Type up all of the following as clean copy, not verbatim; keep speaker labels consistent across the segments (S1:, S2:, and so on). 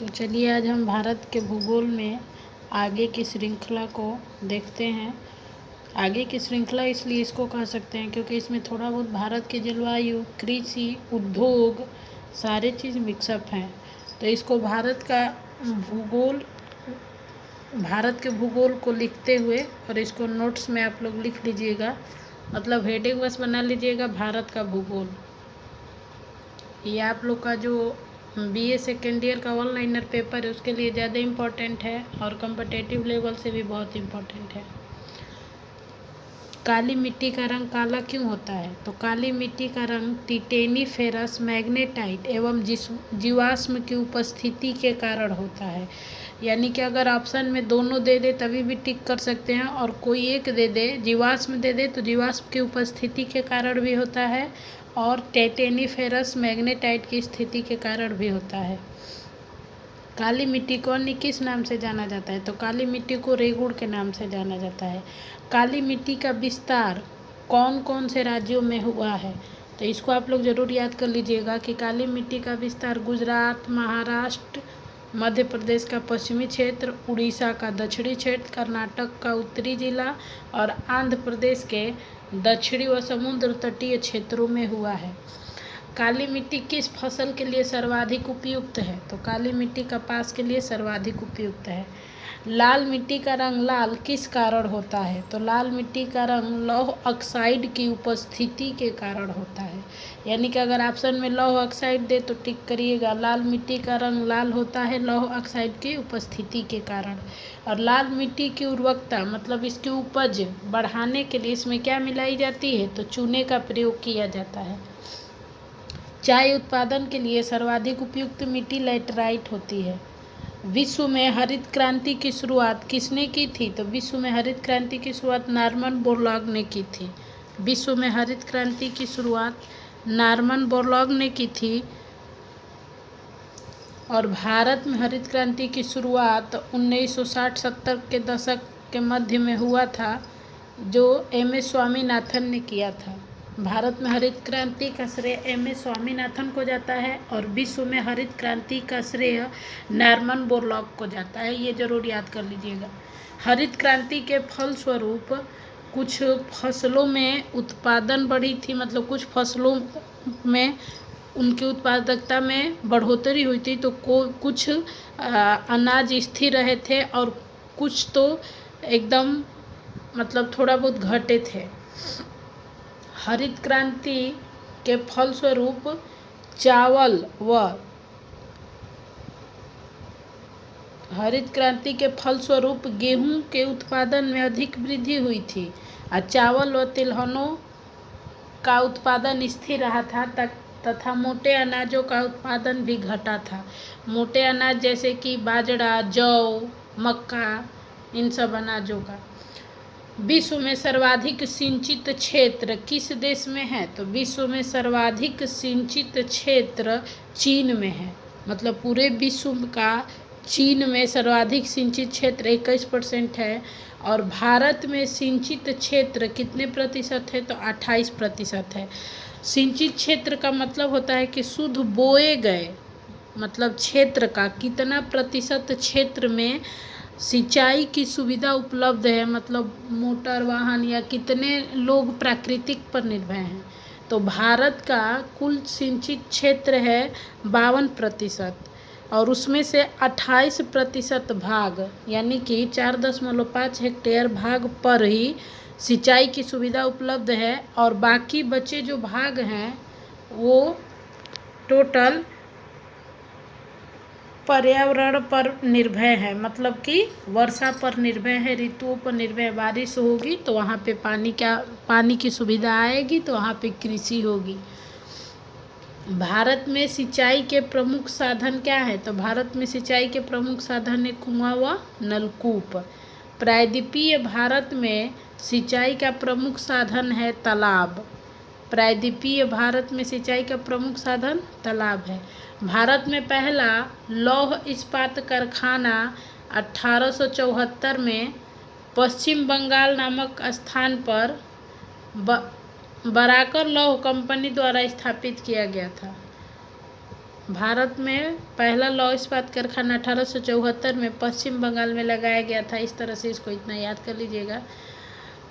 S1: तो चलिए आज हम भारत के भूगोल में आगे की श्रृंखला को देखते हैं। आगे की श्रृंखला इसलिए इसको कह सकते हैं क्योंकि इसमें थोड़ा बहुत भारत की जलवायु, कृषि, उद्योग सारे चीज़ मिक्सअप हैं। तो इसको भारत के भूगोल को लिखते हुए और इसको नोट्स में आप लोग लिख लीजिएगा, मतलब हेडिंग बस बना लीजिएगा भारत का भूगोल। ये आप लोग का जो बीए सेकेंड ईयर का ऑनलाइनर पेपर है उसके लिए ज़्यादा इम्पोर्टेंट है और कॉम्पिटिटिव लेवल से भी बहुत इम्पोर्टेंट है। काली मिट्टी का रंग काला क्यों होता है? तो काली मिट्टी का रंग टिटेनी फेरस मैग्नेटाइट एवं जीवाश्म की उपस्थिति के कारण होता है। यानी कि अगर ऑप्शन में दोनों दे दे तभी भी टिक कर सकते हैं, और कोई एक दे दे, जीवाश्म दे दे तो जीवाश्म की उपस्थिति के कारण भी होता है और टिटेनी फेरस मैग्नेटाइट की स्थिति के कारण भी होता है। काली मिट्टी को अन्य किस नाम से जाना जाता है? तो काली मिट्टी को रेगुड़ के नाम से जाना जाता है। काली मिट्टी का विस्तार कौन कौन से राज्यों में हुआ है? तो इसको आप लोग ज़रूर याद कर लीजिएगा कि काली मिट्टी का विस्तार गुजरात, महाराष्ट्र, मध्य प्रदेश का पश्चिमी क्षेत्र, उड़ीसा का दक्षिणी क्षेत्र, कर्नाटक का उत्तरी जिला और आंध्र प्रदेश के दक्षिणी व समुद्र तटीय क्षेत्रों में हुआ है। काली मिट्टी किस फसल के लिए सर्वाधिक उपयुक्त है? तो काली मिट्टी कपास के लिए सर्वाधिक उपयुक्त है। लाल मिट्टी का रंग लाल किस कारण होता है? तो लाल मिट्टी का रंग लौह ऑक्साइड की उपस्थिति के कारण होता है। यानी कि अगर ऑप्शन में लौह ऑक्साइड दे तो टिक करिएगा। लाल मिट्टी का रंग लाल होता है लौह ऑक्साइड की उपस्थिति के कारण। और लाल मिट्टी की उर्वरकता मतलब इसकी उपज बढ़ाने के लिए इसमें क्या मिलाई जाती है? तो चूने का प्रयोग किया जाता है। चाय उत्पादन के लिए सर्वाधिक उपयुक्त मिट्टी लैटेराइट होती है। विश्व में हरित क्रांति की शुरुआत किसने की थी? तो विश्व में हरित क्रांति की शुरुआत नॉर्मन बोरलॉग ने की थी। विश्व में हरित क्रांति की शुरुआत नॉर्मन बोरलॉग ने की थी। और भारत में हरित क्रांति की शुरुआत 1960-70 के दशक के मध्य में हुआ था, जो एम.एस. स्वामीनाथन ने किया था। भारत में हरित क्रांति का श्रेय एम.एस. स्वामीनाथन को जाता है और विश्व में हरित क्रांति का श्रेय नॉर्मन बोरलॉग को जाता है। ये जरूर याद कर लीजिएगा। हरित क्रांति के फलस्वरूप कुछ फसलों में उत्पादन बढ़ी थी, मतलब कुछ फसलों में उनकी उत्पादकता में बढ़ोतरी हुई थी, तो कुछ अनाज स्थिर रहे थे और कुछ तो एकदम मतलब थोड़ा बहुत घटे थे। हरित क्रांति के फलस्वरूप गेहूं के उत्पादन में अधिक वृद्धि हुई थी और चावल व तिलहनों का उत्पादन स्थिर रहा था तथा मोटे अनाजों का उत्पादन भी घटा था। मोटे अनाज जैसे कि बाजरा, जौ, मक्का, इन सब अनाजों का। विश्व में सर्वाधिक सिंचित क्षेत्र किस देश में है? तो विश्व में सर्वाधिक सिंचित क्षेत्र चीन में है। मतलब पूरे विश्व का चीन में सर्वाधिक सिंचित क्षेत्र 21% है। और भारत में सिंचित क्षेत्र कितने प्रतिशत है? तो 28% है। सिंचित क्षेत्र का मतलब होता है कि शुद्ध बोए गए मतलब क्षेत्र का कितना प्रतिशत क्षेत्र में सिंचाई की सुविधा उपलब्ध है, मतलब मोटर वाहन या कितने लोग प्राकृतिक पर निर्भर हैं। तो भारत का कुल सिंचित क्षेत्र है 52% और उसमें से 28% भाग यानी कि 4.5 हेक्टेयर भाग पर ही सिंचाई की सुविधा उपलब्ध है और बाकी बचे जो भाग हैं वो टोटल पर्यावरण पर निर्भर है, मतलब कि वर्षा पर निर्भर है, ऋतुओं पर निर्भर है। बारिश होगी तो वहाँ पे पानी की सुविधा आएगी तो वहाँ पे कृषि होगी। भारत में सिंचाई के प्रमुख साधन क्या है? तो भारत में सिंचाई के प्रमुख साधन है कुआं व नलकूप। प्रायद्वीपीय भारत में सिंचाई का प्रमुख साधन है तालाब। प्रायद्वीपीय भारत में सिंचाई का प्रमुख साधन तालाब है। भारत में पहला लौह इस्पात कारखाना 1874 में पश्चिम बंगाल नामक स्थान पर बराकर लौह कंपनी द्वारा स्थापित किया गया था। भारत में पहला लौह इस्पात कारखाना 1874 में पश्चिम बंगाल में लगाया गया था। इस तरह से इसको इतना याद कर लीजिएगा।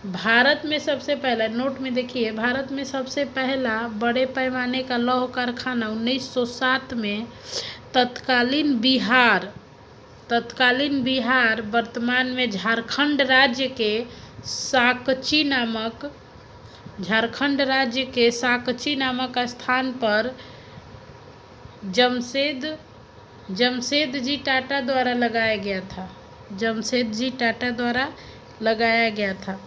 S1: भारत में सबसे पहला, नोट में देखिए, भारत में सबसे पहला बड़े पैमाने का लौह कारखाना 1907 में तत्कालीन बिहार वर्तमान में झारखंड राज्य के साकची नामक स्थान पर जमशेदजी टाटा द्वारा लगाया गया था।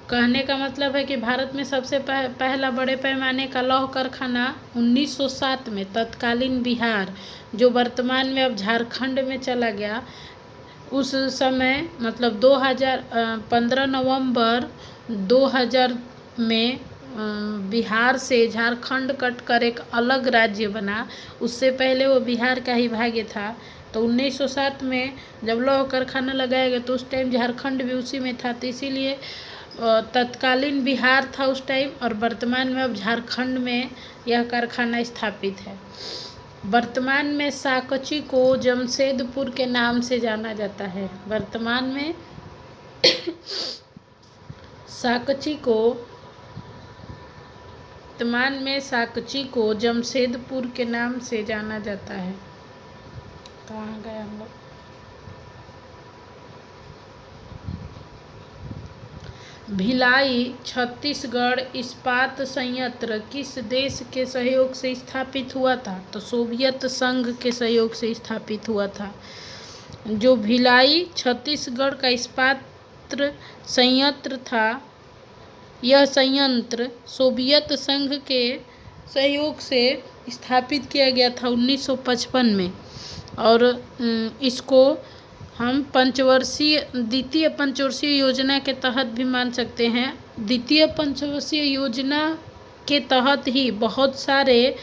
S1: कहने का मतलब है कि भारत में सबसे पहला बड़े पैमाने का लौह कारखाना 1907 में तत्कालीन बिहार, जो वर्तमान में अब झारखंड में चला गया, उस समय मतलब 15 नवंबर 2000 में बिहार से झारखंड कटकर एक अलग राज्य बना। उससे पहले वो बिहार का ही भाग्य था। तो 1907 में जब लौह कारखाना लगाया गया तो उस टाइम झारखंड भी उसी में था, तो इसीलिए तत्कालीन बिहार था उस टाइम, और वर्तमान में अब झारखंड में यह कारखाना स्थापित है। वर्तमान में साकची को जमशेदपुर के नाम से जाना जाता है। वर्तमान में साकची को जमशेदपुर के नाम से जाना जाता है। कहाँ गए हम लोग? भिलाई छत्तीसगढ़ इस्पात संयंत्र किस देश के सहयोग से स्थापित हुआ था? तो सोवियत संघ के सहयोग से स्थापित हुआ था। जो भिलाई छत्तीसगढ़ का इस्पात संयंत्र था, यह संयंत्र सोवियत संघ के सहयोग से स्थापित किया गया था 1955 में। और इसको हम द्वितीय पंचवर्षीय योजना के तहत भी मान सकते हैं। द्वितीय पंचवर्षीय योजना के तहत ही बहुत सारे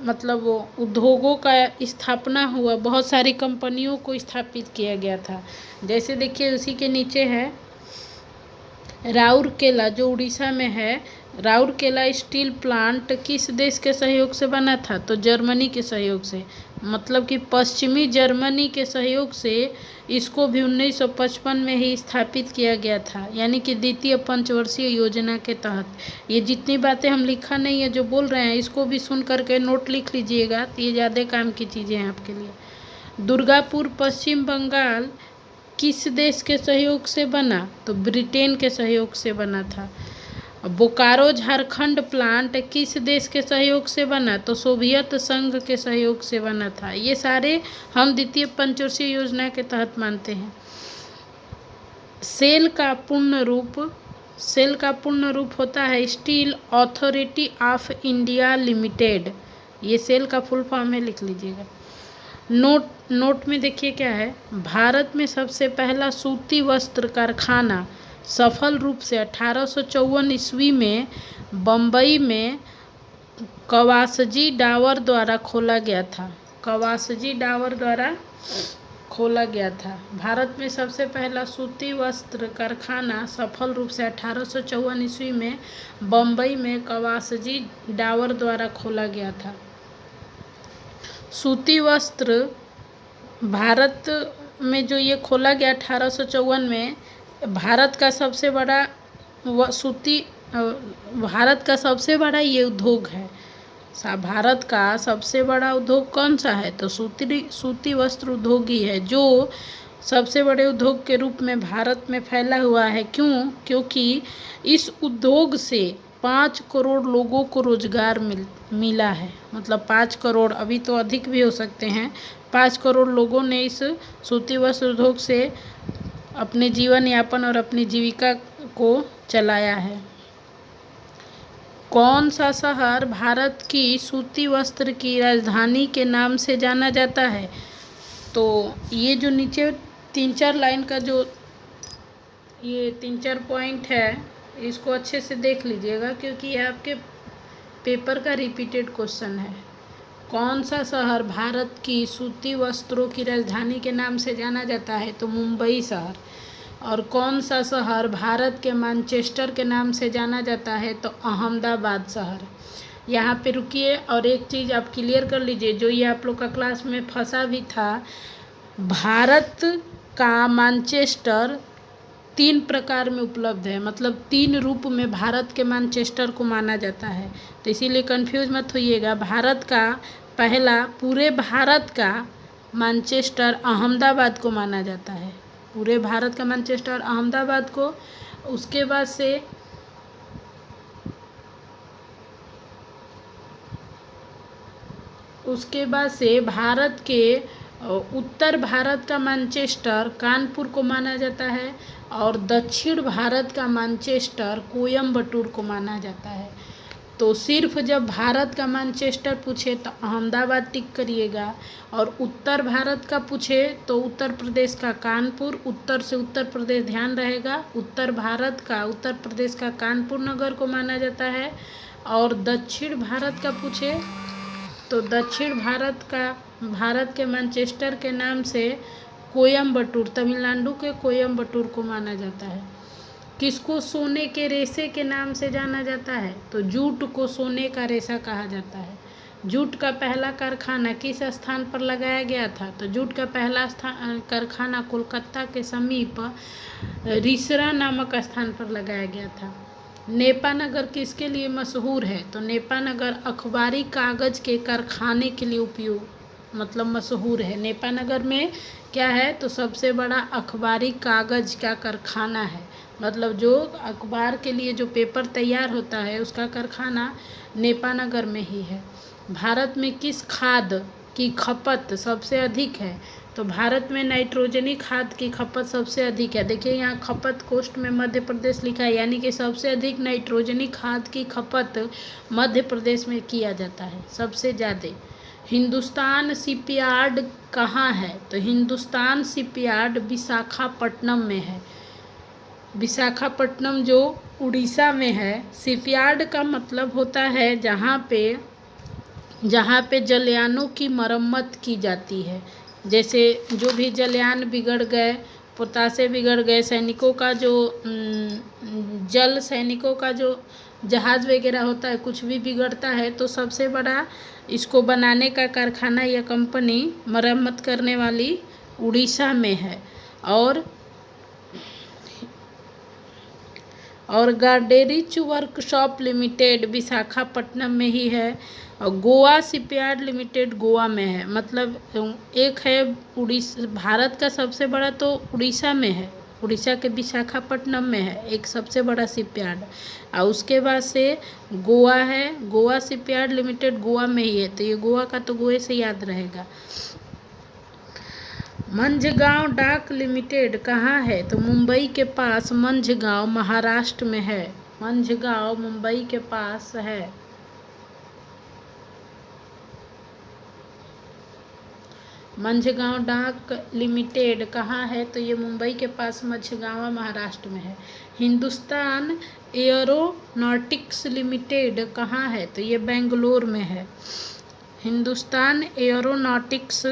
S1: मतलब उद्योगों का स्थापना हुआ, बहुत सारी कंपनियों को स्थापित किया गया था। जैसे देखिए उसी के नीचे है राउरकेला, जो उड़ीसा में है। राउरकेला स्टील प्लांट किस देश के सहयोग से बना था? तो जर्मनी के सहयोग से, मतलब कि पश्चिमी जर्मनी के सहयोग से इसको भी 1955 में ही स्थापित किया गया था, यानी कि द्वितीय पंचवर्षीय योजना के तहत। ये जितनी बातें हम लिखा नहीं है, जो बोल रहे हैं, इसको भी सुन करके नोट लिख लीजिएगा, तो ये ज़्यादा काम की चीज़ें हैं आपके लिए। दुर्गापुर पश्चिम बंगाल किस देश के सहयोग से बना? तो ब्रिटेन के सहयोग से बना था। बोकारो झारखंड प्लांट किस देश के सहयोग से बना? तो सोवियत संघ के सहयोग से बना था। ये सारे हम द्वितीय पंचवर्षीय योजना के तहत मानते हैं। सेल का पूर्ण रूप होता है steel authority of India limited. ये सेल का फुल फॉर्म है, लिख लीजिएगा। नोट में देखिए क्या है। भारत में सबसे पहला सूती वस्त्र कारखाना सफल रूप से 1854 ईस्वी में बम्बई में कवासजी डावर द्वारा खोला गया था। भारत में सबसे पहला सूती वस्त्र कारखाना सफल रूप से 1854 ईस्वी में बम्बई में कवासजी डावर द्वारा खोला गया था। सूती वस्त्र भारत में जो ये खोला गया 1854 में, भारत का सबसे बड़ा ये उद्योग है। भारत का सबसे बड़ा उद्योग कौन सा है? तो सूती वस्त्र उद्योग ही है, जो सबसे बड़े उद्योग के रूप में भारत में फैला हुआ है। क्योंकि इस उद्योग से 5 करोड़ लोगों को रोजगार मिला है। मतलब 5 करोड़, अभी तो अधिक भी हो सकते हैं, 5 करोड़ लोगों ने इस सूती वस्त्र उद्योग से अपने जीवन यापन और अपनी जीविका को चलाया है। कौन सा शहर भारत की सूती वस्त्र की राजधानी के नाम से जाना जाता है? तो ये जो नीचे 3-4 लाइन का जो ये 3-4 पॉइंट है, इसको अच्छे से देख लीजिएगा, क्योंकि ये आपके पेपर का रिपीटेड क्वेश्चन है। कौन सा शहर भारत की सूती वस्त्रों की राजधानी के नाम से जाना जाता है? तो मुंबई शहर। और कौन सा शहर भारत के मैनचेस्टर के नाम से जाना जाता है? तो अहमदाबाद शहर। यहाँ पे रुकिए और एक चीज़ आप क्लियर कर लीजिए, जो ये आप लोग का क्लास में फंसा भी था। भारत का मानचेस्टर 3 प्रकार में उपलब्ध है, मतलब 3 रूप में भारत के मानचेस्टर को माना जाता है। तो इसीलिए कंफ्यूज मत होइएगा। भारत का पहला, पूरे भारत का मानचेस्टर अहमदाबाद को माना जाता है, पूरे भारत का मानचेस्टर अहमदाबाद को। उसके बाद से भारत के उत्तर भारत का मानचेस्टर कानपुर को माना जाता है, और दक्षिण भारत का मानचेस्टर कोयम्बटूर को माना जाता है। तो सिर्फ जब भारत का मानचेस्टर पूछे तो अहमदाबाद टिक करिएगा, और उत्तर भारत का पूछे तो उत्तर प्रदेश का कानपुर, उत्तर से उत्तर प्रदेश ध्यान रहेगा, उत्तर भारत का उत्तर प्रदेश का कानपुर नगर को माना जाता है। और दक्षिण भारत का पूछे तो दक्षिण भारत का, भारत के मैनचेस्टर के नाम से कोयम्बटूर, तमिलनाडु के कोयम्बटूर को माना जाता है। किसको सोने के रेशे के नाम से जाना जाता है? तो जूट को सोने का रेशा कहा जाता है। जूट का पहला कारखाना किस स्थान पर लगाया गया था? तो जूट का पहला कारखाना कोलकाता के समीप रिसरा नामक स्थान पर लगाया गया था। नेपानगर किसके लिए मशहूर है? तो नेपानगर अखबारी कागज के कारखाने के लिए उपयोग, मतलब मशहूर है। नेपानगर में क्या है? तो सबसे बड़ा अखबारी कागज का कारखाना है, मतलब जो अखबार के लिए जो पेपर तैयार होता है उसका कारखाना नेपानगर में ही है। भारत में किस खाद की खपत सबसे अधिक है? तो भारत में नाइट्रोजनी खाद की खपत सबसे अधिक है। देखिए यहाँ खपत कोष्ठ में मध्य प्रदेश लिखा है, यानी कि सबसे अधिक नाइट्रोजनी खाद की खपत मध्य प्रदेश में किया जाता है सबसे ज़्यादा। हिंदुस्तान शिपयार्ड कहाँ है? तो हिंदुस्तान शिपयार्ड विशाखापट्टनम में है। विशाखापट्टनम जो उड़ीसा में है। शिपयार्ड का मतलब होता है जहाँ पे जलयानों की मरम्मत की जाती है। जैसे जो भी जलयान बिगड़ गए, पोतासे बिगड़ गए, सैनिकों का जो जहाज़ वगैरह होता है, कुछ भी बिगड़ता है तो सबसे बड़ा इसको बनाने का कारखाना या कंपनी मरम्मत करने वाली उड़ीसा में है। और गार्डेरिच वर्कशॉप लिमिटेड विशाखापट्टनम में ही है। और गोवा शिपयार्ड लिमिटेड गोवा में है। मतलब एक है उड़ीसा, भारत का सबसे बड़ा तो उड़ीसा में है, उड़ीसा के विशाखापट्टनम में है एक सबसे बड़ा शिपयार्ड। और उसके बाद से गोवा है, गोवा शिपयार्ड लिमिटेड गोवा में ही है। तो ये गोवा का तो गोवे से याद रहेगा। मंझगांव डाक लिमिटेड कहाँ है? तो मुंबई के पास मंझगांव महाराष्ट्र में है। मंझगांव मुंबई के पास है। मंझगांव डाक लिमिटेड कहाँ है? तो ये मुंबई के पास मंझगांव महाराष्ट्र में है। हिंदुस्तान एयरोनॉटिक्स लिमिटेड कहाँ है? तो ये बेंगलोर में है। हिंदुस्तान एयरोनॉटिक्स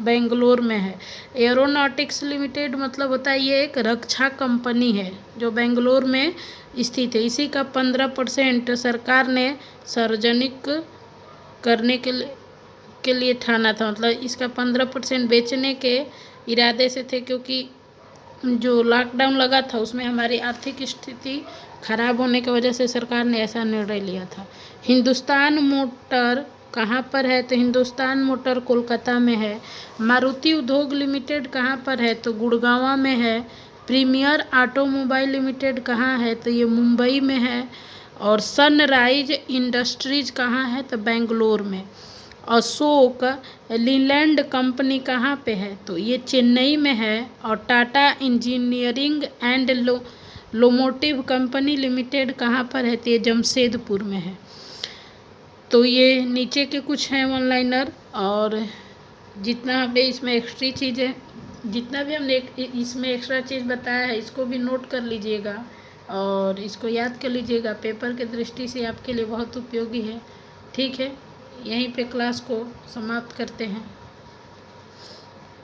S1: बेंगलोर में है। एयरोनॉटिक्स लिमिटेड मतलब होता है ये एक रक्षा कंपनी है जो बेंगलोर में स्थित है। इसी का 15% सरकार ने सार्वजनिक करने के लिए ठाना था, मतलब इसका 15% बेचने के इरादे से थे, क्योंकि जो लॉकडाउन लगा था उसमें हमारी आर्थिक स्थिति खराब होने की वजह से सरकार ने ऐसा निर्णय लिया था। हिंदुस्तान मोटर कहाँ पर है? तो हिंदुस्तान मोटर कोलकाता में है। मारुति उद्योग लिमिटेड कहाँ पर है? तो गुड़गांव में है। प्रीमियर ऑटोमोबाइल लिमिटेड कहाँ है? तो ये मुंबई में है। और सनराइज इंडस्ट्रीज कहाँ है? तो बेंगलोर में। अशोक लीलैंड कंपनी कहाँ पे है? तो ये चेन्नई में है। और Tata engineering and locomotive company limited कहाँ पर है? तो ये जमशेदपुर में है। तो ये नीचे के कुछ हैं ऑनलाइनर, और जितना हमने इसमें एक्स्ट्रा चीज़ें, जितना भी हमने इसमें एक्स्ट्रा चीज़ बताया है इसको भी नोट कर लीजिएगा और इसको याद कर लीजिएगा। पेपर के दृष्टि से आपके लिए बहुत उपयोगी है। ठीक है, यहीं पे क्लास को समाप्त करते हैं।